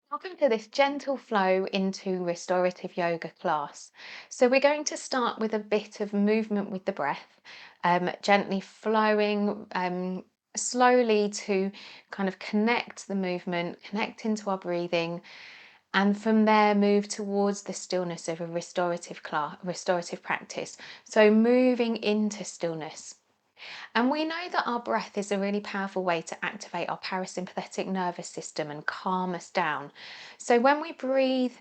Welcome to this gentle flow into restorative yoga class. So, we're going to start with a bit of movement with the breath, gently flowing slowly to kind of connect the movement, connect into our breathing, and from there move towards the stillness of a restorative practice. So, moving into stillness. And we know that our breath is a really powerful way to activate our parasympathetic nervous system and calm us down. So when we breathe,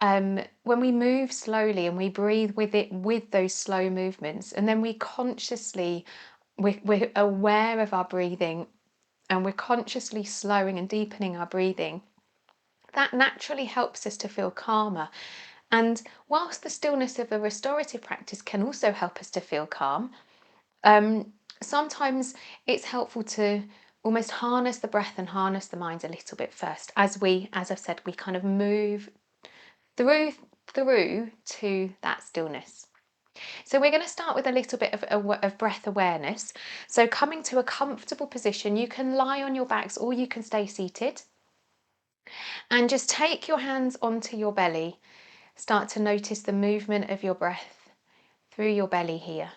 when we move slowly and we breathe with it, with those slow movements, and then we consciously, we're aware of our breathing and we're consciously slowing and deepening our breathing, that naturally helps us to feel calmer. And whilst the stillness of a restorative practice can also help us to feel calm, um, sometimes it's helpful to almost harness the breath and harness the mind a little bit first as I've said, we kind of move through to that stillness. So we're going to start with a little bit of breath awareness. So coming to a comfortable position, you can lie on your backs or you can stay seated and just take your hands onto your belly. Start to notice the movement of your breath through your belly here.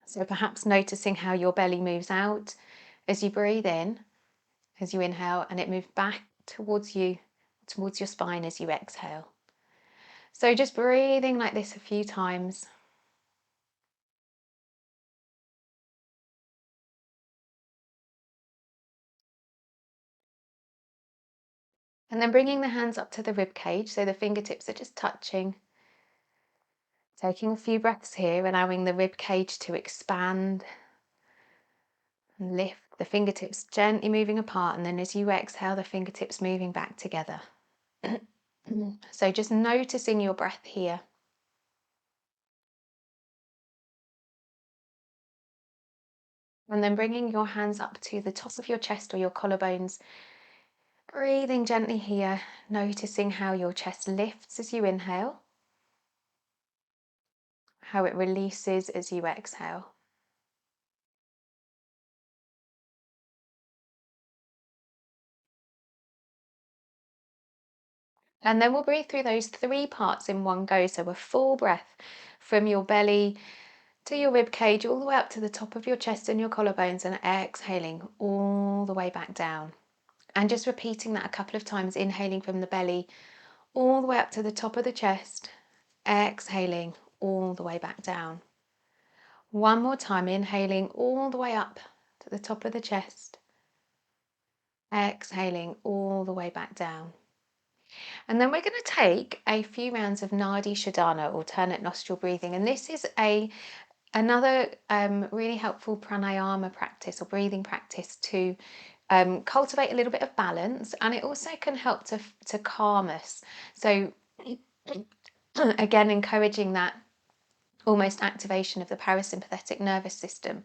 So perhaps noticing how your belly moves out as you breathe in, as you inhale, and it moves back towards you, towards your spine as you exhale. So just breathing like this a few times. And then bringing the hands up to the rib cage so the fingertips are just touching. Taking a few breaths here, allowing the rib cage to expand and lift, the fingertips gently moving apart, and then as you exhale, the fingertips moving back together. So just noticing your breath here. And then bringing your hands up to the top of your chest or your collarbones. Breathing gently here, noticing how your chest lifts as you inhale, how it releases as you exhale. And then we'll breathe through those three parts in one go. So a full breath from your belly to your rib cage, all the way up to the top of your chest and your collarbones, and exhaling all the way back down. And just repeating that a couple of times, inhaling from the belly all the way up to the top of the chest, exhaling all the way back down. One more time, inhaling all the way up to the top of the chest, exhaling all the way back down. And then we're going to take a few rounds of Nadi Shodhana, alternate nostril breathing. And this is another really helpful pranayama practice or breathing practice to cultivate a little bit of balance, and it also can help to calm us. So again, encouraging that almost activation of the parasympathetic nervous system.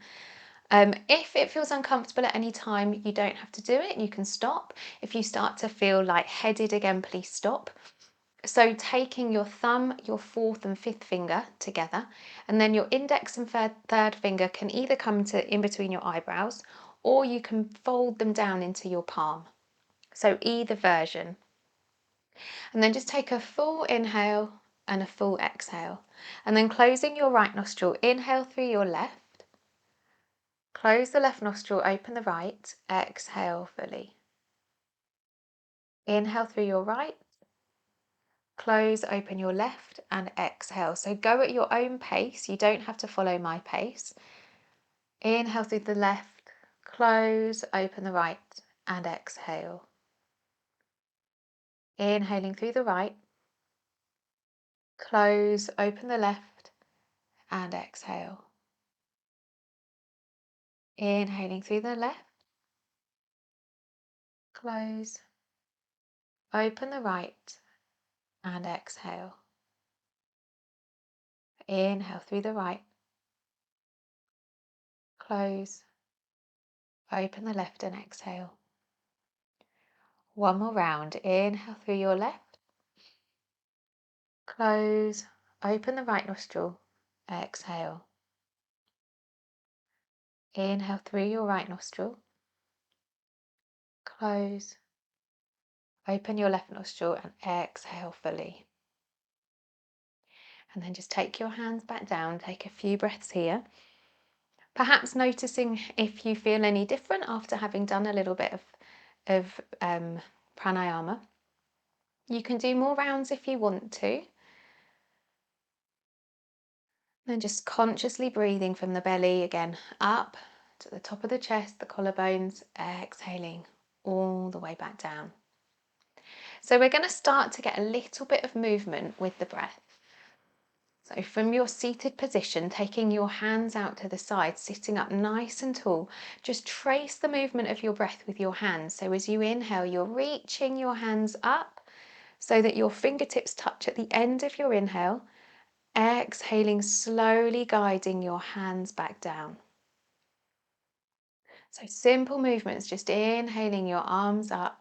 If it feels uncomfortable at any time, you don't have to do it. You can stop. If you start to feel lightheaded again, please stop. So taking your thumb, your fourth and fifth finger together, and then your index and third finger can either come to in between your eyebrows, or you can fold them down into your palm. So either version. And then just take a full inhale and a full exhale. And then closing your right nostril, inhale through your left. Close the left nostril, open the right, exhale fully. Inhale through your right, close, open your left, and exhale. So go at your own pace. You don't have to follow my pace. Inhale through the left, close, open the right, and exhale. Inhaling through the right, close, open the left, and exhale. Inhaling through the left, close, open the right, and exhale. Inhale through the right, close, open the left, and exhale. One more round. Inhale through your left, close, open the right nostril, exhale. Inhale through your right nostril, close, Open your left nostril and exhale fully. And then just take your hands back down, take a few breaths here. Perhaps noticing if you feel any different after having done a little bit of pranayama. You can do more rounds if you want to. Then just consciously breathing from the belly again up to the top of the chest, the collarbones, exhaling all the way back down. So we're going to start to get a little bit of movement with the breath. So from your seated position, taking your hands out to the side, sitting up nice and tall, just trace the movement of your breath with your hands. So as you inhale, you're reaching your hands up so that your fingertips touch at the end of your inhale. Exhaling, slowly guiding your hands back down. So simple movements, just inhaling your arms up,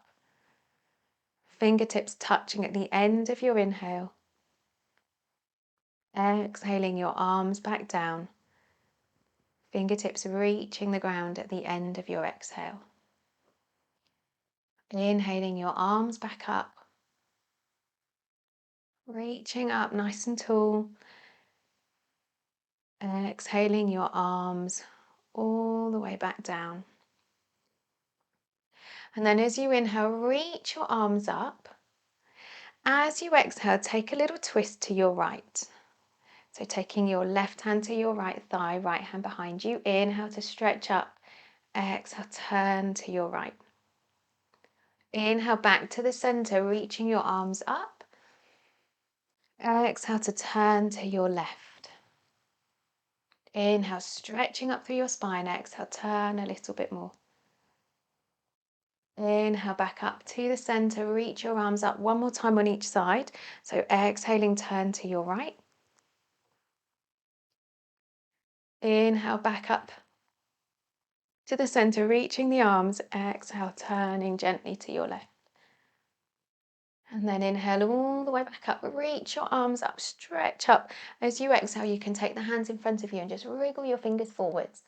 fingertips touching at the end of your inhale. Exhaling your arms back down, fingertips reaching the ground at the end of your exhale. Inhaling your arms back up, reaching up nice and tall. Exhaling your arms all the way back down. And then as you inhale, reach your arms up. As you exhale, take a little twist to your right. So taking your left hand to your right thigh, right hand behind you. Inhale to stretch up. Exhale, turn to your right. Inhale back to the center, reaching your arms up. Exhale to turn to your left. Inhale, stretching up through your spine. Exhale, turn a little bit more. Inhale back up to the center, reach your arms up one more time on each side. So exhaling, turn to your right. Inhale back up to the center, reaching the arms. Exhale, turning gently to your left. And then inhale all the way back up, reach your arms up, stretch up. As you exhale, you can take the hands in front of you and just wriggle your fingers forwards.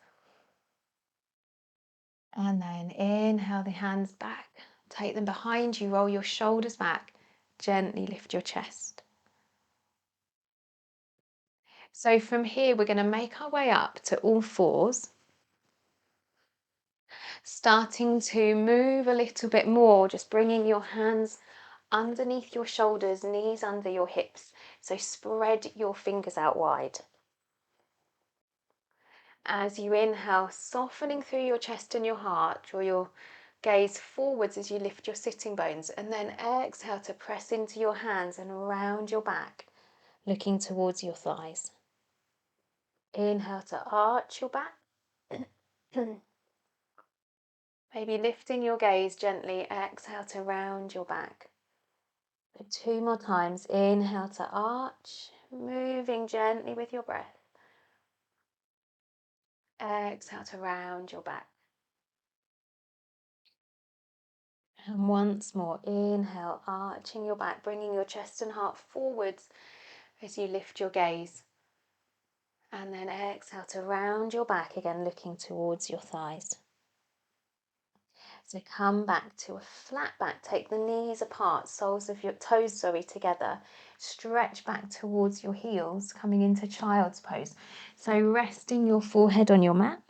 And then inhale the hands back, take them behind you, roll your shoulders back, gently lift your chest. So from here, we're going to make our way up to all fours, starting to move a little bit more, just bringing your hands underneath your shoulders, knees under your hips. So spread your fingers out wide. As you inhale, softening through your chest and your heart, draw your gaze forwards as you lift your sitting bones, and then exhale to press into your hands and around your back, looking towards your thighs. Inhale to arch your back. Maybe lifting your gaze gently, exhale to round your back. 2 more times, inhale to arch, moving gently with your breath. Exhale to round your back. And once more, inhale, arching your back, bringing your chest and heart forwards as you lift your gaze. And then exhale to round your back again, looking towards your thighs. So come back to a flat back, take the knees apart, soles of your toes, together. Stretch back towards your heels, coming into child's pose. So resting your forehead on your mat,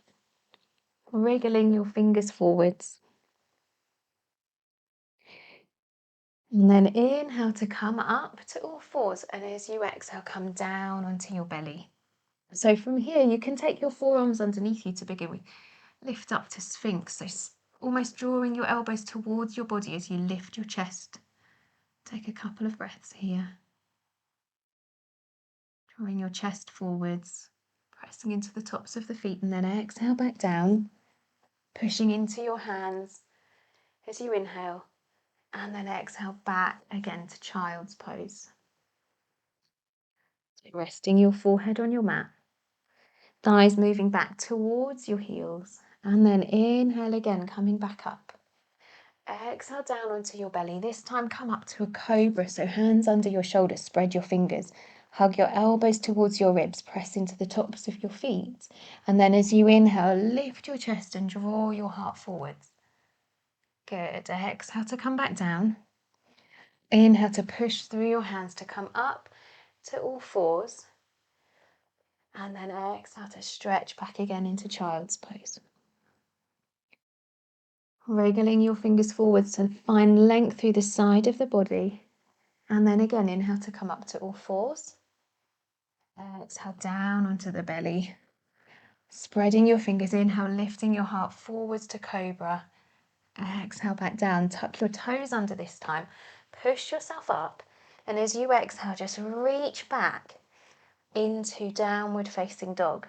wriggling your fingers forwards. And then inhale to come up to all fours, and as you exhale, come down onto your belly. So from here, you can take your forearms underneath you to begin with. Lift up to Sphinx, so almost drawing your elbows towards your body as you lift your chest. Take a couple of breaths here. Drawing your chest forwards, pressing into the tops of the feet, and then exhale back down, pushing into your hands as you inhale, and then exhale back again to child's pose. So resting your forehead on your mat, thighs moving back towards your heels, and then inhale again, coming back up. Exhale down onto your belly. This time come up to a cobra, so hands under your shoulders, spread your fingers. Hug your elbows towards your ribs, press into the tops of your feet. And then as you inhale, lift your chest and draw your heart forwards. Good. Exhale to come back down. Inhale to push through your hands to come up to all fours. And then exhale to stretch back again into child's pose. Wriggling your fingers forwards to find length through the side of the body. And then again, inhale to come up to all fours. Exhale down onto the belly. Spreading your fingers, inhale, lifting your heart forwards to cobra. Exhale back down, tuck your toes under this time. Push yourself up. And as you exhale, just reach back into downward facing dog.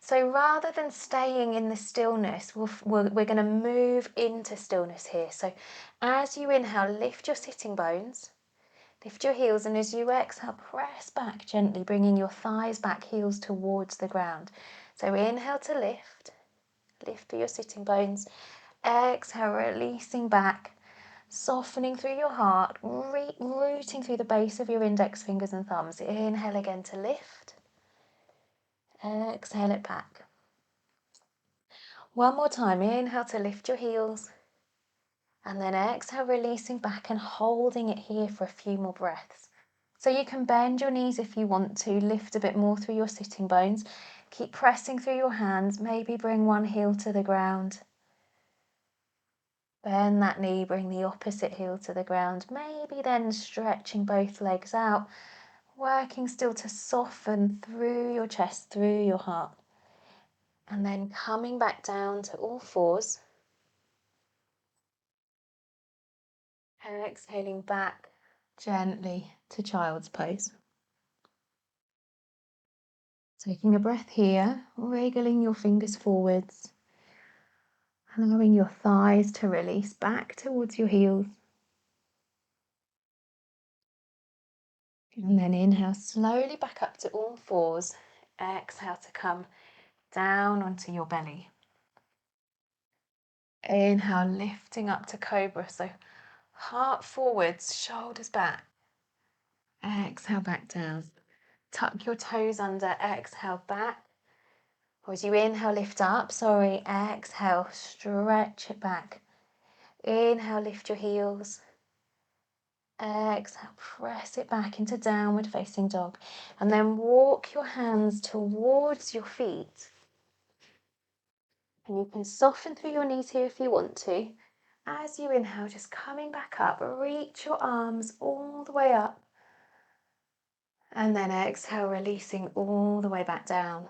So rather than staying in the stillness, we're going to move into stillness here. So as you inhale, lift your sitting bones, lift your heels, and as you exhale, press back gently, bringing your thighs back, heels towards the ground. So inhale to lift through your sitting bones. Exhale, releasing back, softening through your heart, rooting through the base of your index fingers and thumbs. Inhale again to lift. Exhale it back. One more time, inhale to lift your heels, and then exhale, releasing back and holding it here for a few more breaths. So you can bend your knees if you want to, lift a bit more through your sitting bones, keep pressing through your hands, maybe bring one heel to the ground, bend that knee, bring the opposite heel to the ground, maybe then stretching both legs out, working still to soften through your chest, through your heart. And then coming back down to all fours. Exhaling back gently to child's pose. Taking a breath here, wriggling your fingers forwards, allowing your thighs to release back towards your heels. And then inhale slowly back up to all fours. Exhale to come down onto your belly. Inhale, lifting up to cobra. So heart forwards, shoulders back. Exhale back down. Tuck your toes under. Exhale back. Or as you inhale, lift up. Exhale, stretch it back. Inhale, lift your heels. Exhale, press it back into downward facing dog. And then walk your hands towards your feet. And you can soften through your knees here if you want to. As you inhale, just coming back up, reach your arms all the way up. And then exhale, releasing all the way back down.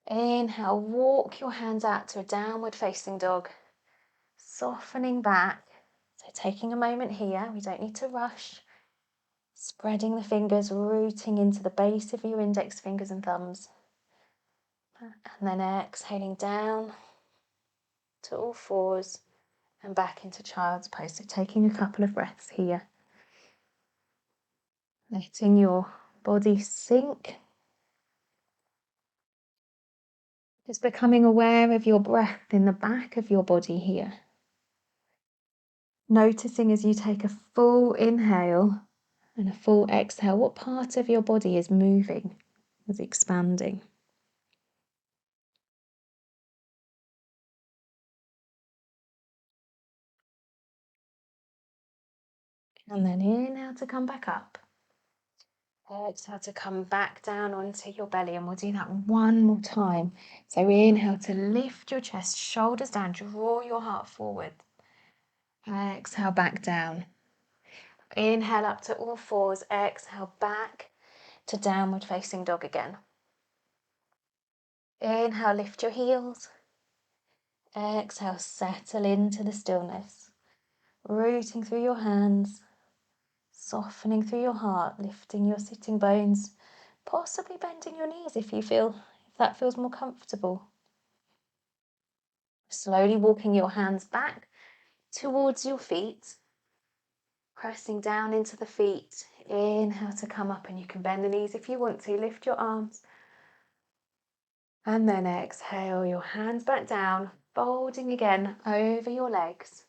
Inhale, walk your hands out to a downward facing dog. Softening back. So taking a moment here, we don't need to rush. Spreading the fingers, rooting into the base of your index fingers and thumbs. And then exhaling down to all fours and back into child's pose. So taking a couple of breaths here. Letting your body sink. Just becoming aware of your breath in the back of your body here. Noticing as you take a full inhale and a full exhale, what part of your body is moving, is expanding. And then inhale to come back up. Exhale to come back down onto your belly, and we'll do that one more time. So inhale to lift your chest, shoulders down, draw your heart forward. Exhale back down. Inhale up to all fours, exhale back to downward facing dog again. Inhale, lift your heels. Exhale, settle into the stillness. Rooting through your hands, softening through your heart, lifting your sitting bones, possibly bending your knees if that feels more comfortable. Slowly walking your hands back towards your feet, pressing down into the feet. Inhale to come up, and you can bend the knees if you want to, lift your arms. And then exhale, your hands back down, folding again over your legs.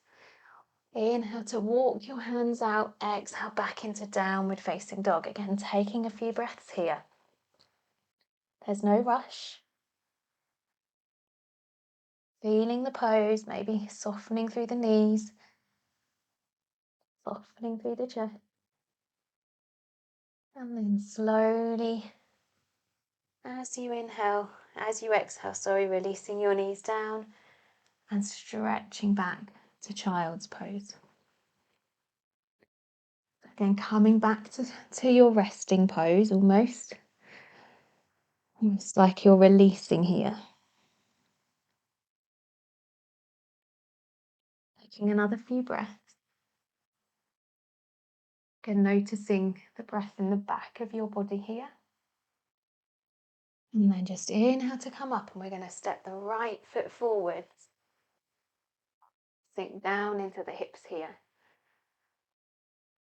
Inhale to walk your hands out, exhale back into downward facing dog. Again, taking a few breaths here. There's no rush. Feeling the pose, maybe softening through the knees. softening through the chest. And then slowly, as you inhale, as you exhale, sorry, releasing your knees down and stretching back to child's pose. Again, coming back to your resting pose, almost like you're releasing here. Taking another few breaths. Again, noticing the breath in the back of your body here. And then just inhale to come up, and we're going to step the right foot forwards. Sink down into the hips here.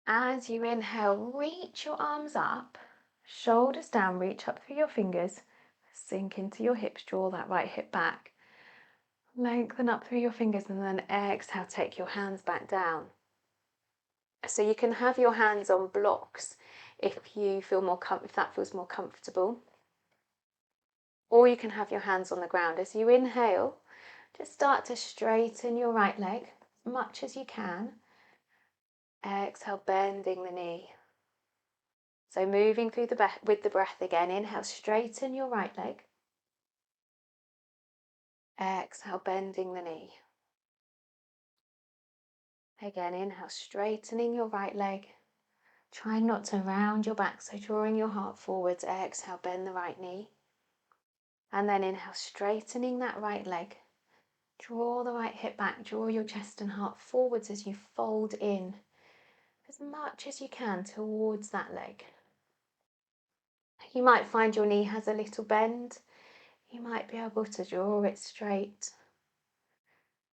As you inhale, reach your arms up, shoulders down, reach up through your fingers, sink into your hips, draw that right hip back. Lengthen up through your fingers, and then exhale, take your hands back down. So you can have your hands on blocks if you feel if that feels more comfortable. Or you can have your hands on the ground. As you inhale, just start to straighten your right leg as much as you can. Exhale, bending the knee. So moving through with the breath again. Inhale, straighten your right leg. Exhale, bending the knee. Again, inhale, straightening your right leg. Trying not to round your back, so drawing your heart forwards. Exhale, bend the right knee. And then inhale, straightening that right leg. Draw the right hip back, draw your chest and heart forwards as you fold in as much as you can towards that leg. You might find your knee has a little bend. You might be able to draw it straight.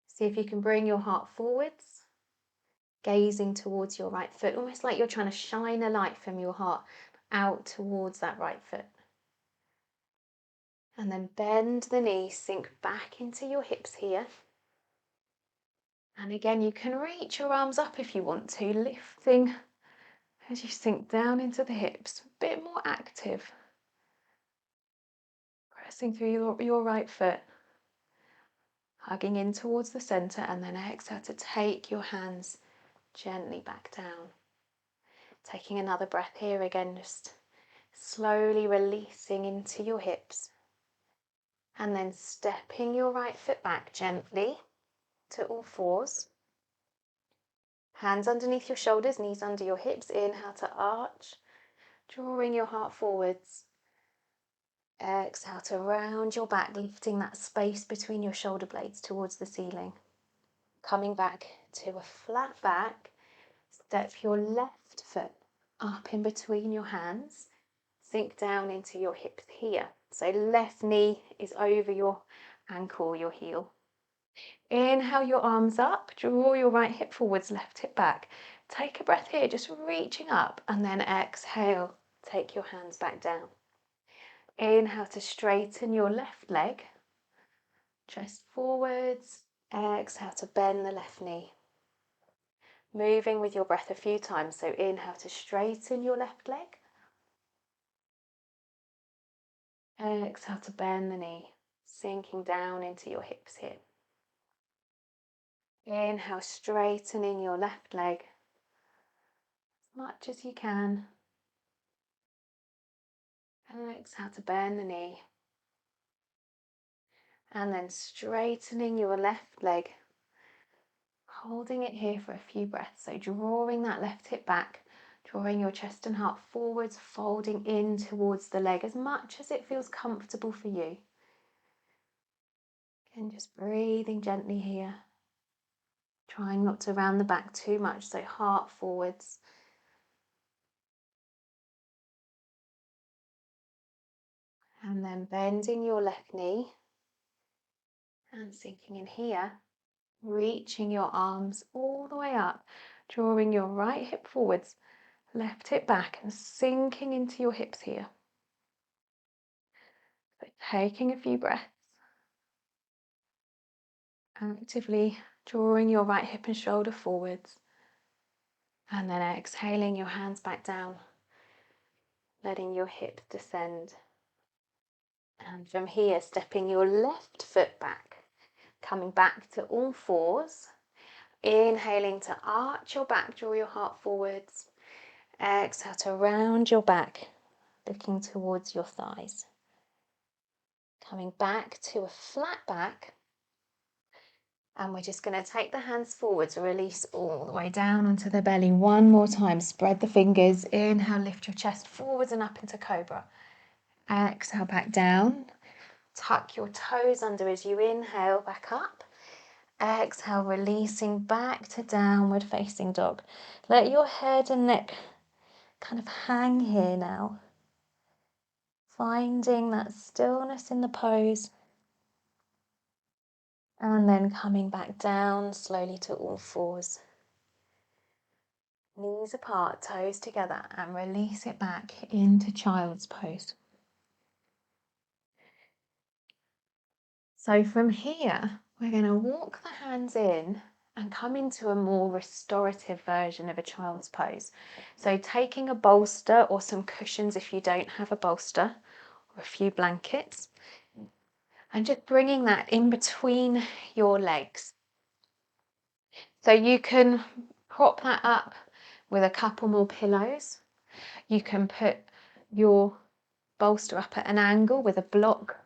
See if you can bring your heart forwards, gazing towards your right foot, almost like you're trying to shine a light from your heart out towards that right foot. And then bend the knee, sink back into your hips here. And again, you can reach your arms up if you want to, lifting as you sink down into the hips, a bit more active. Pressing through your right foot, hugging in towards the center, and then exhale to take your hands gently back down. Taking another breath here again, just slowly releasing into your hips. And then stepping your right foot back gently to all fours. Hands underneath your shoulders, knees under your hips. Inhale to arch, drawing your heart forwards. Exhale to round your back, lifting that space between your shoulder blades towards the ceiling. Coming back to a flat back, step your left foot up in between your hands. Sink down into your hips here. So left knee is over your ankle, your heel. Inhale your arms up, draw your right hip forwards, left hip back. Take a breath here, just reaching up, and then exhale, take your hands back down. Inhale to straighten your left leg, chest forwards. Exhale to bend the left knee. Moving with your breath a few times, so inhale to straighten your left leg. Exhale to bend the knee, sinking down into your hips here. Inhale, straightening your left leg as much as you can. Exhale to bend the knee. And then straightening your left leg, holding it here for a few breaths. So drawing that left hip back, drawing your chest and heart forwards, folding in towards the leg as much as it feels comfortable for you. Again, just breathing gently here. Trying not to round the back too much, so heart forwards. And then bending your left knee and sinking in here, reaching your arms all the way up, drawing your right hip forwards, left hip back, and sinking into your hips here. So taking a few breaths, actively drawing your right hip and shoulder forwards, and then exhaling your hands back down, letting your hips descend. And from here, stepping your left foot back, coming back to all fours, Inhaling to arch your back, draw your heart forwards. Exhale to round your back, looking towards your thighs. Coming back to a flat back. And we're just going to take the hands forwards, release all the way down onto the belly. One more time, spread the fingers. Inhale, lift your chest forwards and up into cobra. Exhale, back down. Tuck your toes under as you inhale, back up. Exhale, releasing back to downward facing dog. Let your head and neck kind of hang here now. Finding that stillness in the pose. And then coming back down slowly to all fours. Knees apart, toes together, and release it back into child's pose. So from here, we're going to walk the hands in and come into a more restorative version of a child's pose. So taking a bolster or some cushions if you don't have a bolster, or a few blankets, and just bringing that in between your legs. So you can prop that up with a couple more pillows. You can put your bolster up at an angle with a block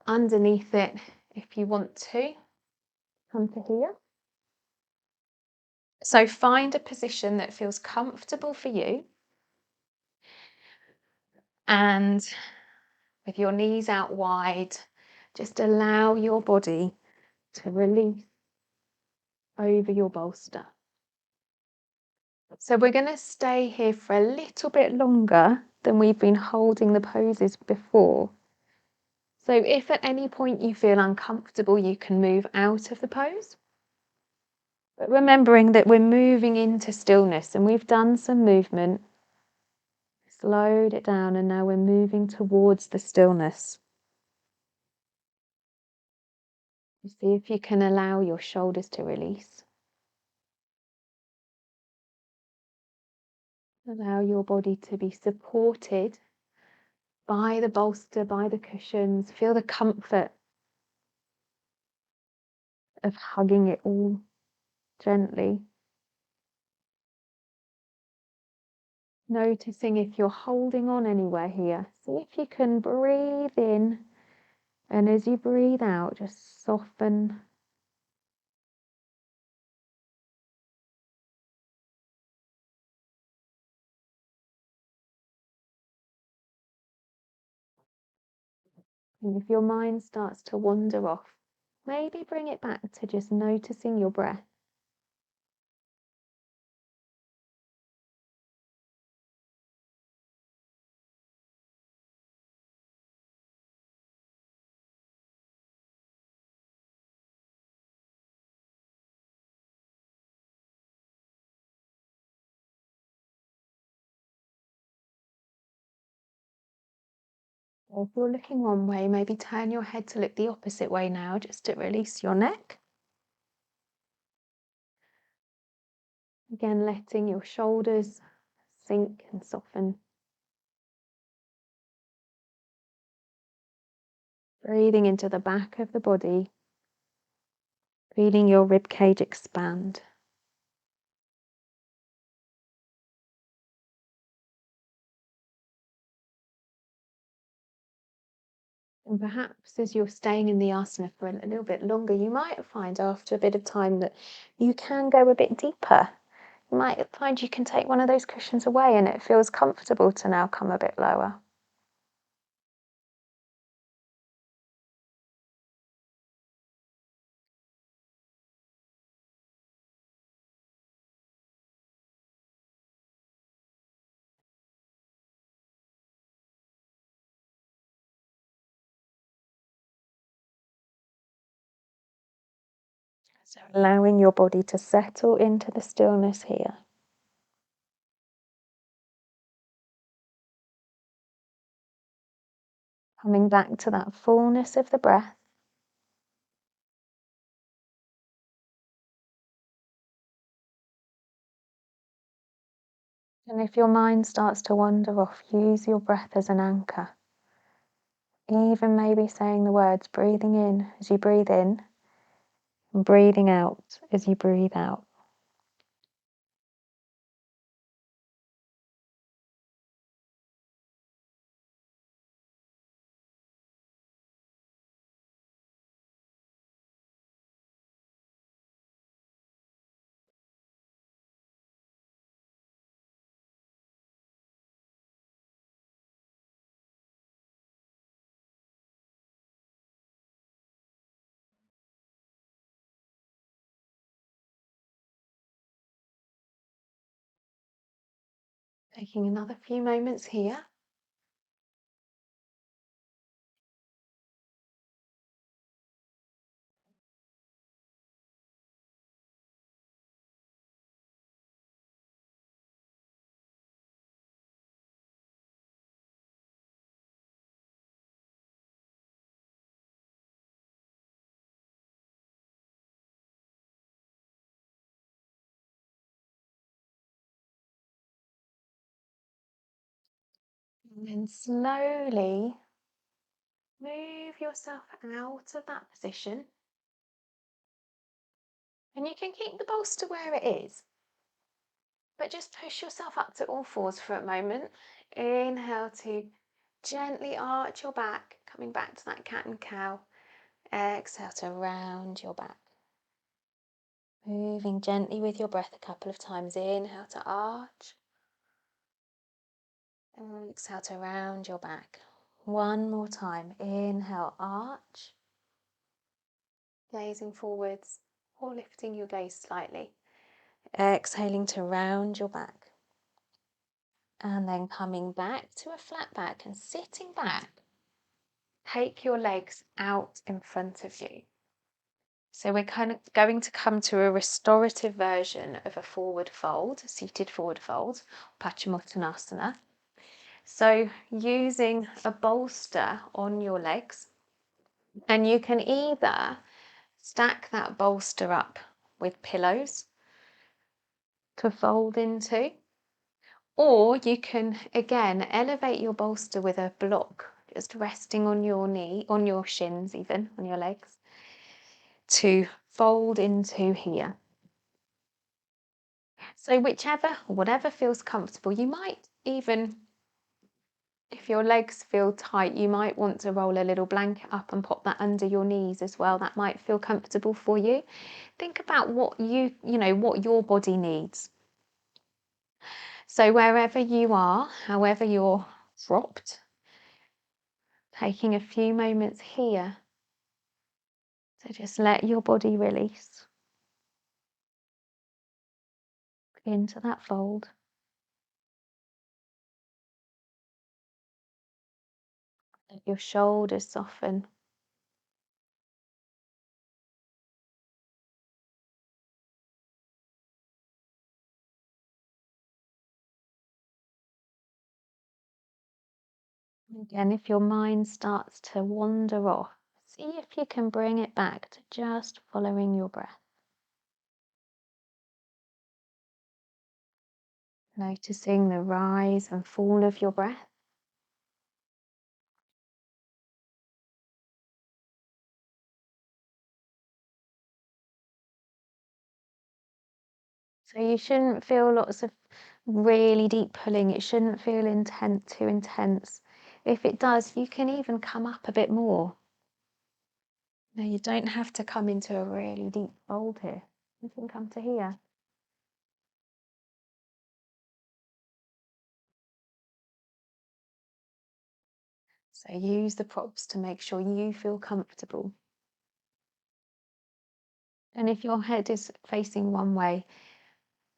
underneath it if you want to. Come to here. So find a position that feels comfortable for you. And with your knees out wide, just allow your body to release over your bolster. So we're going to stay here for a little bit longer than we've been holding the poses before. So if at any point you feel uncomfortable, you can move out of the pose. But remembering that we're moving into stillness and we've done some movement, slowed it down, and now we're moving towards the stillness. See if you can allow your shoulders to release. Allow your body to be supported by the bolster, by the cushions. Feel the comfort of hugging it all gently. Noticing if you're holding on anywhere here. See if you can breathe in, and as you breathe out, just soften. And if your mind starts to wander off, maybe bring it back to just noticing your breath. So if you're looking one way, maybe turn your head to look the opposite way now, just to release your neck. Again, letting your shoulders sink and soften. Breathing into the back of the body, feeling your rib cage expand. And perhaps as you're staying in the asana for a little bit longer, you might find after a bit of time that you can go a bit deeper. You might find you can take one of those cushions away and it feels comfortable to now come a bit lower. So allowing your body to settle into the stillness here. Coming back to that fullness of the breath. And if your mind starts to wander off, use your breath as an anchor. Even maybe saying the words, breathing in. As you breathe in, and breathing out as you breathe out. Taking another few moments here. And then slowly move yourself out of that position. And you can keep the bolster where it is, but just push yourself up to all fours for a moment. Inhale to gently arch your back, coming back to that cat and cow. Exhale to round your back. Moving gently with your breath a couple of times. Inhale to arch. Exhale to round your back. One more time. Inhale, arch. Gazing forwards or lifting your gaze slightly. Exhaling to round your back. And then coming back to a flat back and sitting back. Take your legs out in front of you. So we're kind of going to come to a restorative version of a forward fold, a seated forward fold, Paschimottanasana. So using a bolster on your legs, and you can either stack that bolster up with pillows to fold into, or you can again elevate your bolster with a block, just resting on your knee, on your shins, even on your legs, to fold into here. So whatever feels comfortable. You might even, if your legs feel tight, you might want to roll a little blanket up and pop that under your knees as well. That might feel comfortable for you. Think about what what your body needs. So wherever you are, however you're propped, taking a few moments here to just let your body release into that fold. Let your shoulders soften. Again, if your mind starts to wander off, see if you can bring it back to just following your breath. Noticing the rise and fall of your breath. So you shouldn't feel lots of really deep pulling. It shouldn't feel too intense. If it does, you can even come up a bit more. Now you don't have to come into a really deep fold here. You can come to here. So use the props to make sure you feel comfortable. And if your head is facing one way,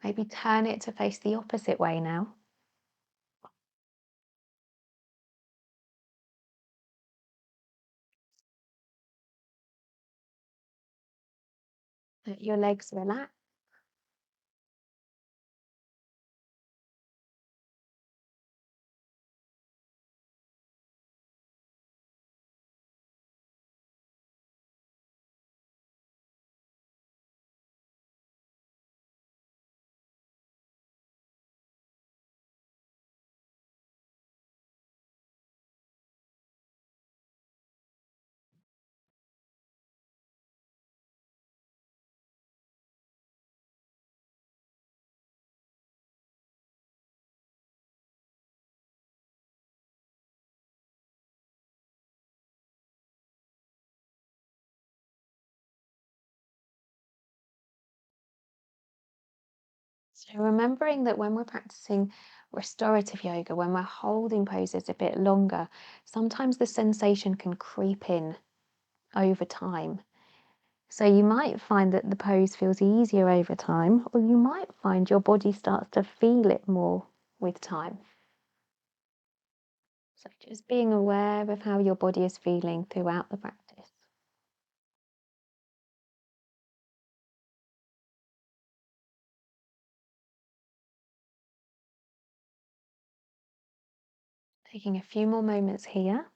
maybe turn it to face the opposite way now. Let your legs relax. So remembering that when we're practicing restorative yoga, when we're holding poses a bit longer, sometimes the sensation can creep in over time. So you might find that the pose feels easier over time, or you might find your body starts to feel it more with time. So just being aware of how your body is feeling throughout the practice. Taking a few more moments here.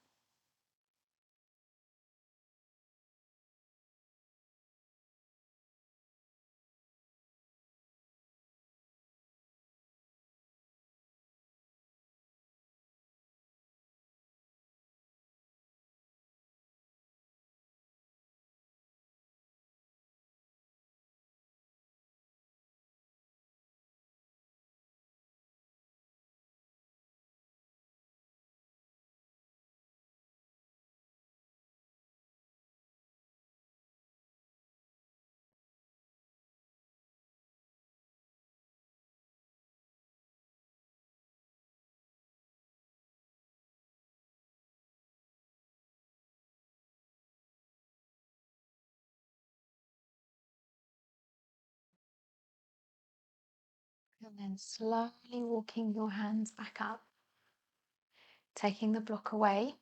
And then slowly walking your hands back up, taking the block away,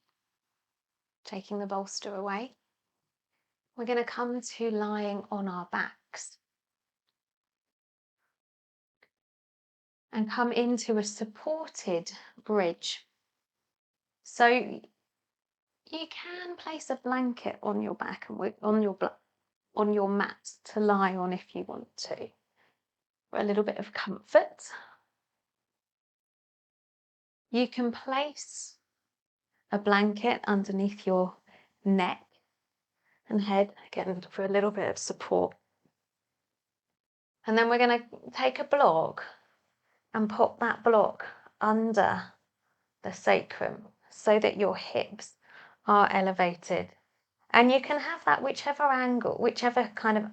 taking the bolster away. We're going to come to lying on our backs and come into a supported bridge. So you can place a blanket on your back and on your mat to lie on if you want to, for a little bit of comfort. You can place a blanket underneath your neck and head, again, for a little bit of support. And then we're going to take a block and pop that block under the sacrum so that your hips are elevated. And you can have that whichever angle, whichever kind of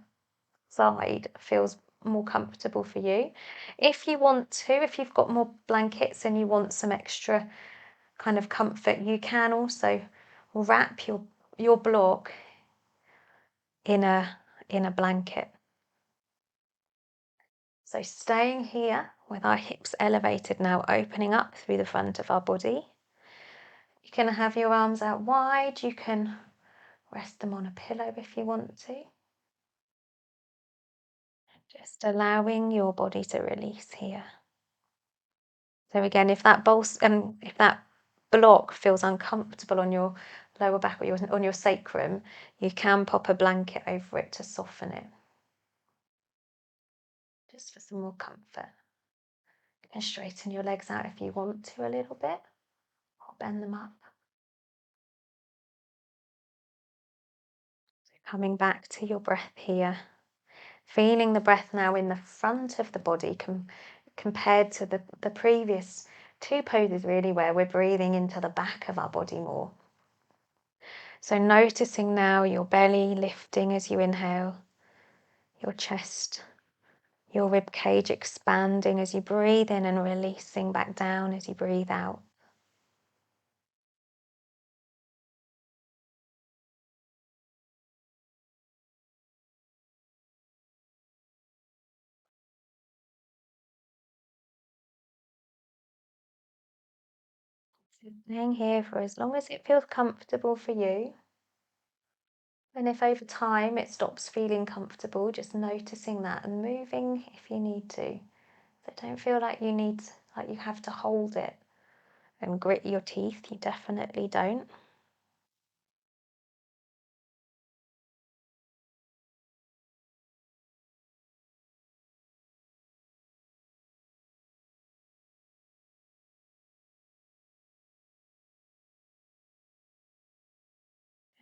side feels more comfortable for you. If you want to, if you've got more blankets and you want some extra kind of comfort, you can also wrap your block in a blanket. So staying here with our hips elevated now, opening up through the front of our body. You can have your arms out wide. You can rest them on a pillow if you want to. Just allowing your body to release here. So again, if that block feels uncomfortable on your lower back or on your sacrum, you can pop a blanket over it to soften it. Just for some more comfort. You can straighten your legs out if you want to a little bit, or bend them up. So coming back to your breath here. Feeling the breath now in the front of the body compared to the previous two poses, really, where we're breathing into the back of our body more. So noticing now your belly lifting as you inhale, your chest, your rib cage expanding as you breathe in and releasing back down as you breathe out. So staying here for as long as it feels comfortable for you. And if over time it stops feeling comfortable, just noticing that and moving if you need to. So don't feel like you have to hold it and grit your teeth. You definitely don't.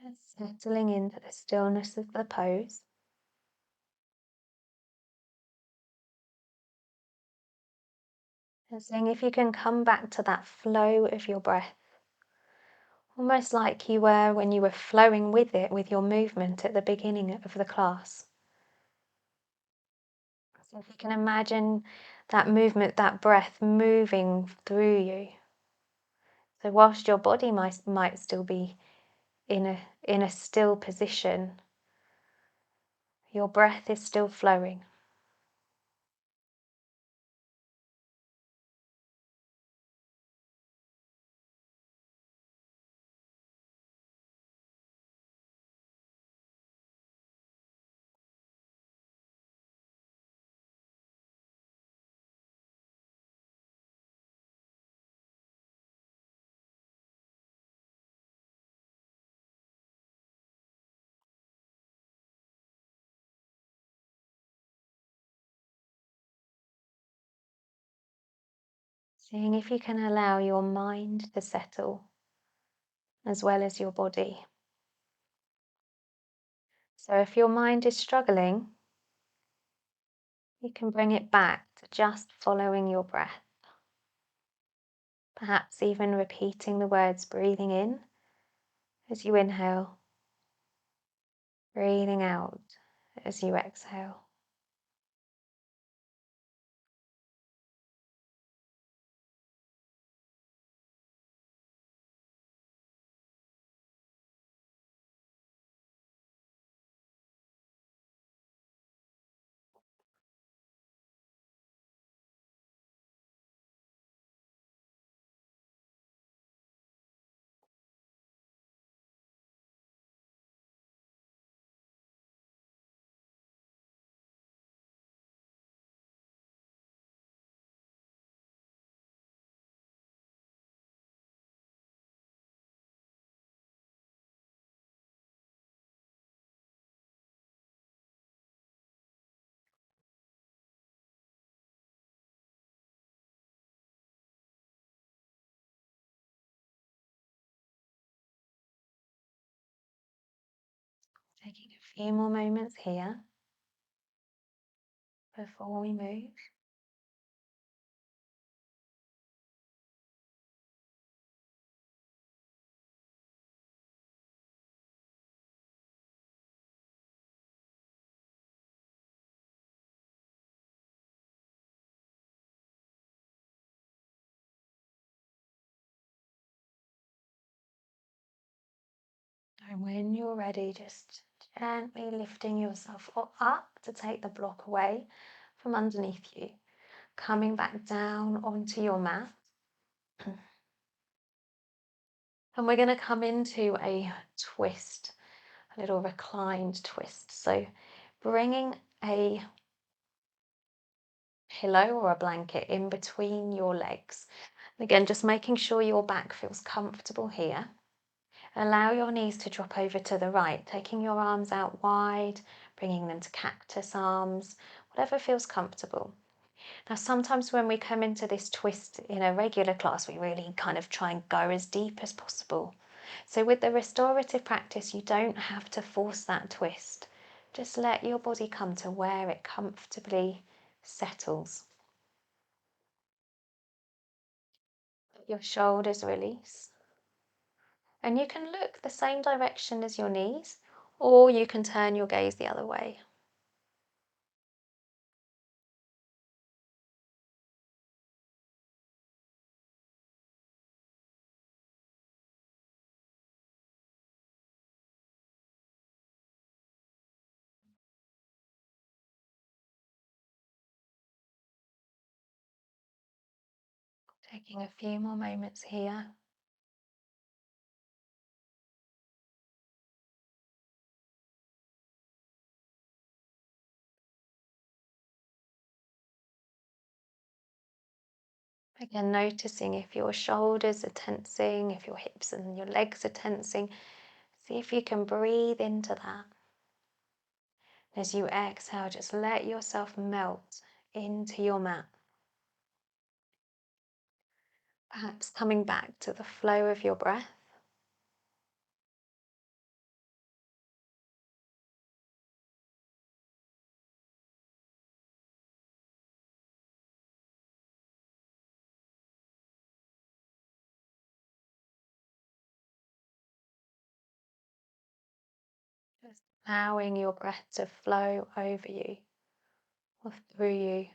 Just settling into the stillness of the pose. And seeing if you can come back to that flow of your breath, almost like you were when you were flowing with it, with your movement at the beginning of the class. So if you can imagine that movement, that breath moving through you. So whilst your body might still be in a still position, your breath is still flowing. Seeing if you can allow your mind to settle as well as your body. So if your mind is struggling, you can bring it back to just following your breath. Perhaps even repeating the words, breathing in as you inhale, breathing out as you exhale. Taking a few more moments here before we move. And when you're ready, just gently lifting yourself up to take the block away from underneath you, coming back down onto your mat. And we're going to come into a twist, a little reclined twist. So bringing a pillow or a blanket in between your legs. Again, just making sure your back feels comfortable here. Allow your knees to drop over to the right, taking your arms out wide, bringing them to cactus arms, whatever feels comfortable. Now, sometimes when we come into this twist in a regular class, we really kind of try and go as deep as possible. So with the restorative practice, you don't have to force that twist. Just let your body come to where it comfortably settles. Let your shoulders release. And you can look the same direction as your knees, or you can turn your gaze the other way. Taking a few more moments here. Again, noticing if your shoulders are tensing, if your hips and your legs are tensing. See if you can breathe into that. As you exhale, just let yourself melt into your mat. Perhaps coming back to the flow of your breath. Just allowing your breath to flow over you. or through you.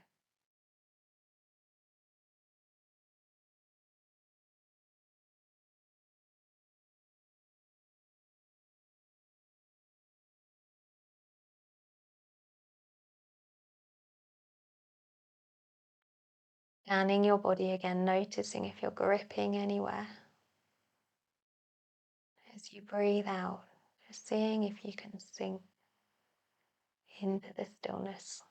Scanning your body again, noticing if you're gripping anywhere. As you breathe out, just seeing if you can sink into the stillness.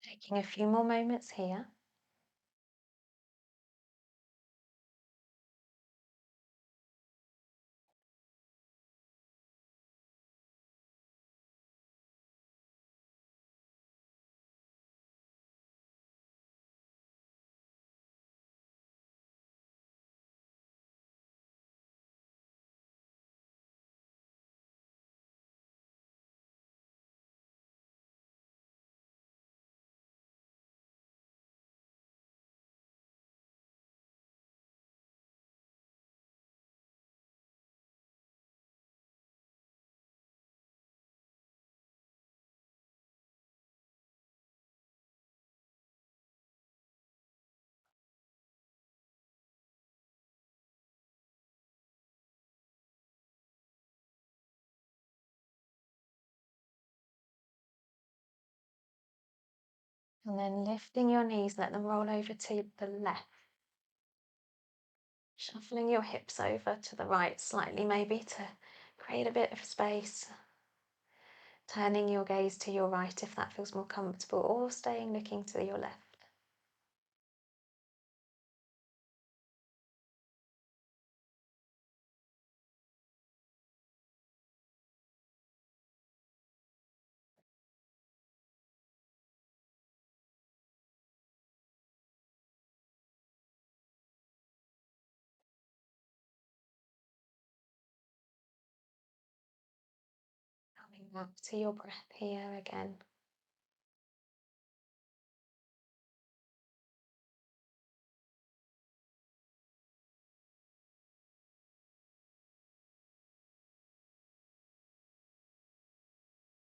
Taking a few more moments here. And then lifting your knees, let them roll over to the left. Shuffling your hips over to the right slightly, maybe to create a bit of space. Turning your gaze to your right if that feels more comfortable, or staying looking to your left. Coming back to your breath here again.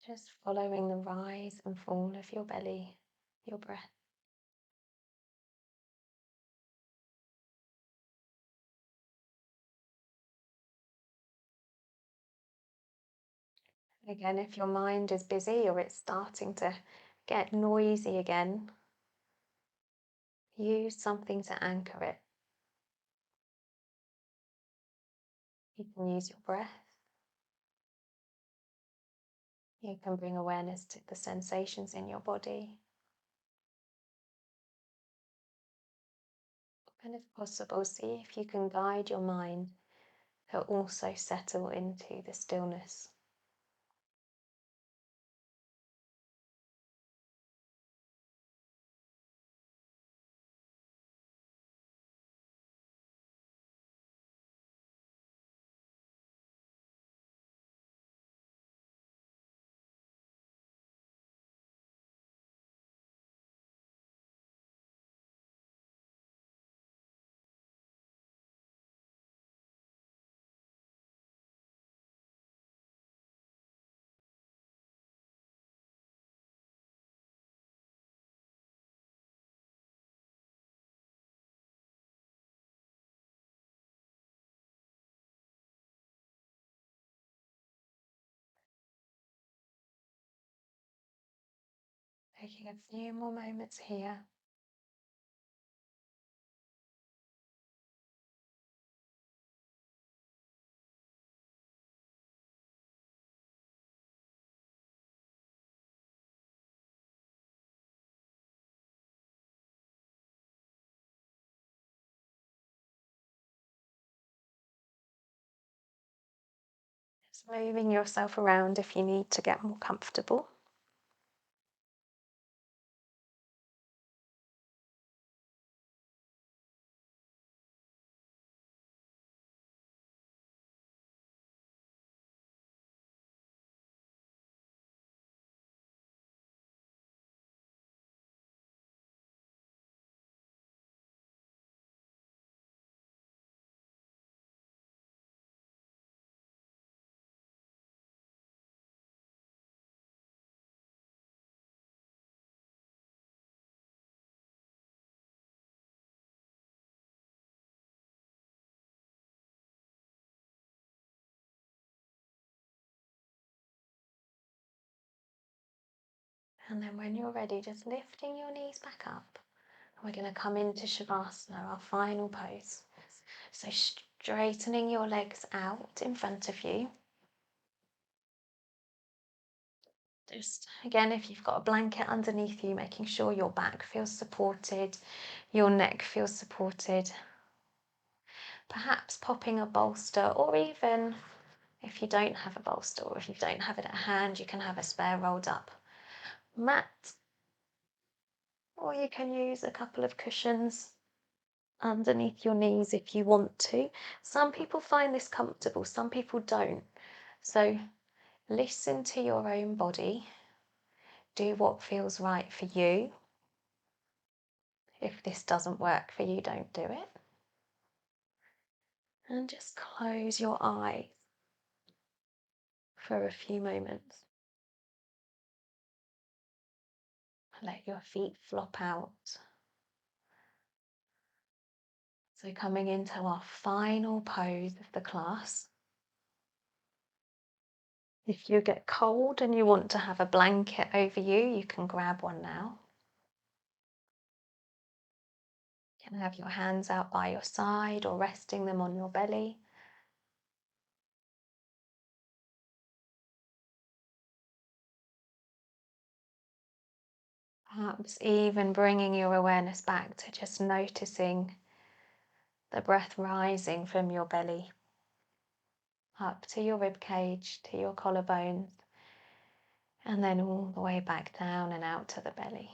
Just following the rise and fall of your belly, your breath. Again, if your mind is busy or it's starting to get noisy again, use something to anchor it. You can use your breath. You can bring awareness to the sensations in your body. And if possible, see if you can guide your mind to also settle into the stillness. Taking a few more moments here. Just moving yourself around if you need to get more comfortable. And then when you're ready, just lifting your knees back up. We're going to come into Shavasana, our final pose. So straightening your legs out in front of you. Just again, if you've got a blanket underneath you, making sure your back feels supported, your neck feels supported. Perhaps popping a bolster, or even if you don't have a bolster or if you don't have it at hand, you can have a spare rolled up mat, or you can use a couple of cushions underneath your knees if you want to. Some people find this comfortable, some people don't. So listen to your own body. Do what feels right for you. If this doesn't work for you, don't do it. And just close your eyes for a few moments. Let your feet flop out. So coming into our final pose of the class. If you get cold and you want to have a blanket over you, you can grab one now. You can have your hands out by your side or resting them on your belly. Perhaps even bringing your awareness back to just noticing the breath rising from your belly up to your rib cage, to your collarbones, and then all the way back down and out to the belly.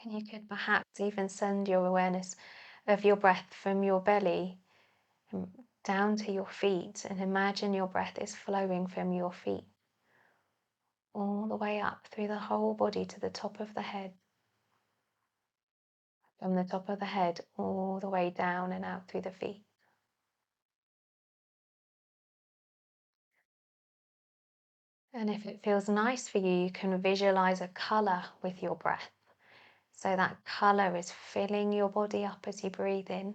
And you could perhaps even send your awareness of your breath from your belly down to your feet, and imagine your breath is flowing from your feet all the way up through the whole body to the top of the head. From the top of the head all the way down and out through the feet. And if it feels nice for you, you can visualize a color with your breath. So that color is filling your body up as you breathe in.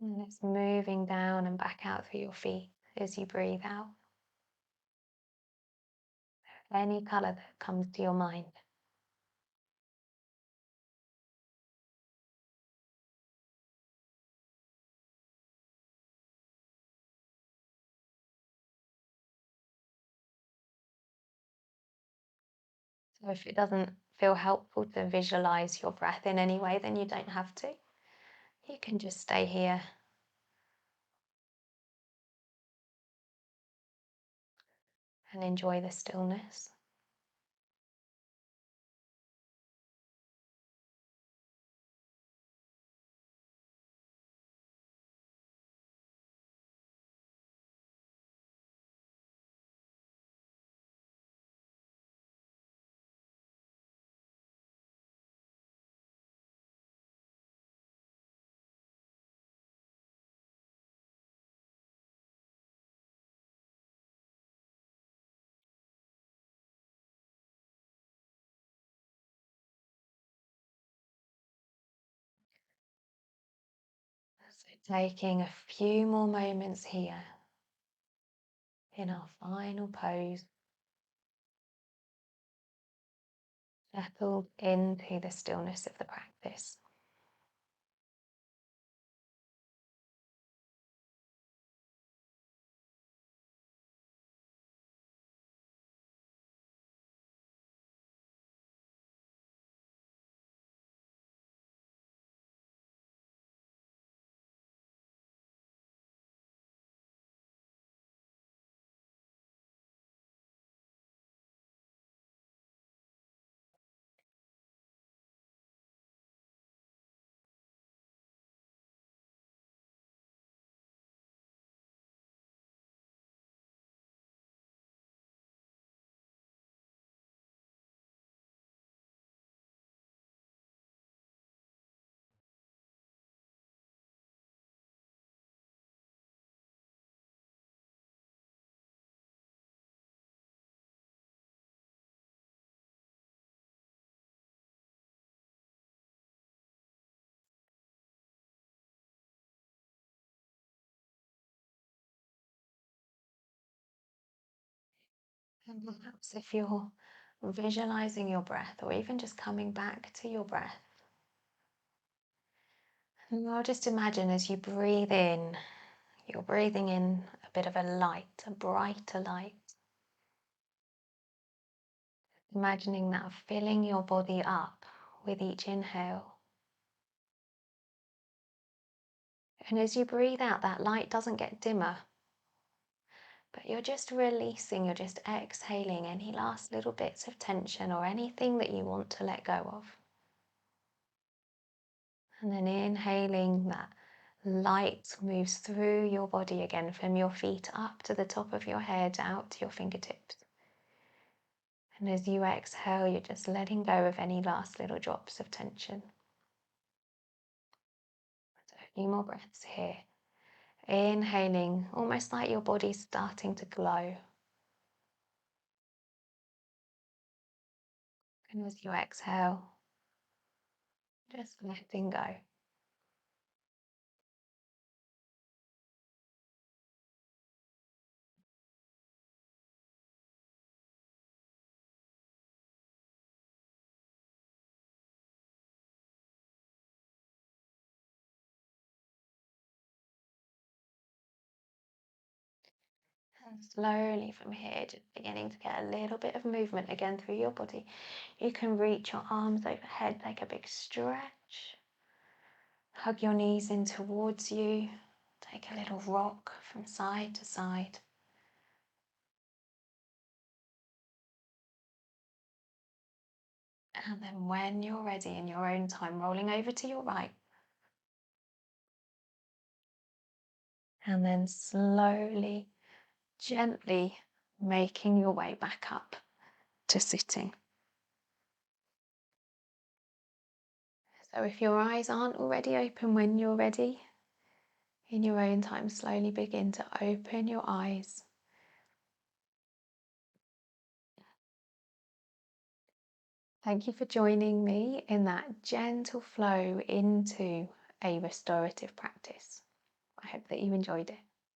And it's moving down and back out through your feet as you breathe out. Any color that comes to your mind. So if it doesn't feel helpful to visualize your breath in any way, then you don't have to. You can just stay here and enjoy the stillness. So taking a few more moments here in our final pose, settled into the stillness of the practice. And perhaps if you're visualizing your breath or even just coming back to your breath, and I'll just imagine as you breathe in, you're breathing in a bit of a light, a brighter light. Imagining that filling your body up with each inhale. And as you breathe out, that light doesn't get dimmer, but you're just releasing, you're just exhaling any last little bits of tension or anything that you want to let go of. And then inhaling, that light moves through your body again from your feet up to the top of your head, out to your fingertips. And as you exhale, you're just letting go of any last little drops of tension. So a few more breaths here. Inhaling, almost like your body's starting to glow. And as you exhale, just letting go. And slowly from here, just beginning to get a little bit of movement again through your body. You can reach your arms overhead, take a big stretch. Hug your knees in towards you. Take a little rock from side to side. And then when you're ready in your own time, rolling over to your right. And then slowly, gently making your way back up to sitting. So if your eyes aren't already open when you're ready, in your own time, slowly begin to open your eyes. Thank you for joining me in that gentle flow into a restorative practice. I hope that you enjoyed it.